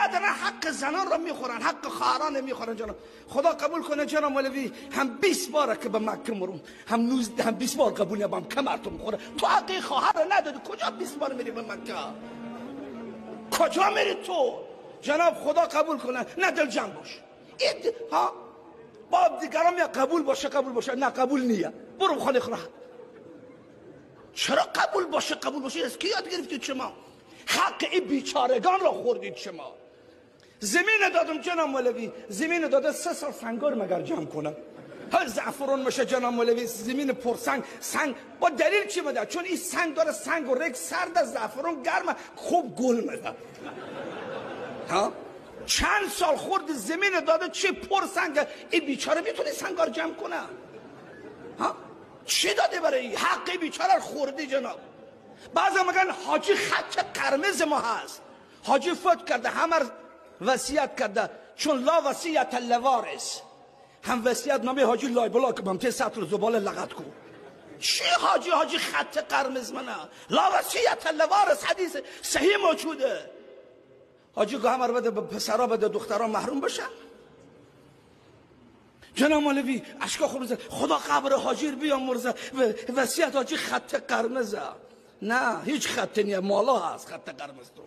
ندارن حق زنان را میخورن، حق خواهران میخورن. جناب خدا قبول کنه جناب مولوی، هم 20 باره که به مکه مرم، هم 19 هم 20 بار قبول نبام کمرتون میخوره. تو حق خواهر را ندادی، کجا 20 بار میری به مکه؟ کجا میری تو؟ جناب خدا قبول کنه، نه دل جمع باش. ها با دیگران یا قبول باشه قبول باشه، نه قبول نیه، برو خانه خرا. چرا قبول باشه قبول باشه؟ از کی یاد گرفتید شما؟ حق این بیچارگان را خوردید شما. زمین دادم جناب مولوی، زمین داده 3 سال سنگار مگر جمع کنم. هر زعفران میشه جناب مولوی، زمین پرسنگ، سنگ با دلیل چی میده؟ چون این سنگ داره، سنگ و رگ سرد، از زعفران گرمه، خوب گل میده. ها چند سال خورد زمین داده، چه پرسنگ، این بیچاره میتونه سنگار جمع کنه؟ ها چی داده برای حق بیچاره خوردی جناب؟ بعضا میگن حاجی خط قرمز ما هست. حاجی فوت کرده، همه وصیت کرده، چون لا وصیت لوارث، هم وصیت نامه حاجی لای بلا که بمته سطر زباله لغت کو. چی حاجی خط قرمز منه؟ لا وصیت لوارث حدیث صحیح موجوده. حاجی که همه رو بده، پسرها بده، دخترها محروم بشن. جناب مولوی اشکا خروزه، خدا قبر حاجی رو بیامرزه، وصیت حاجی خط قرمزه. نه هیچ خط نیه، مالا هست خط قرمز تو.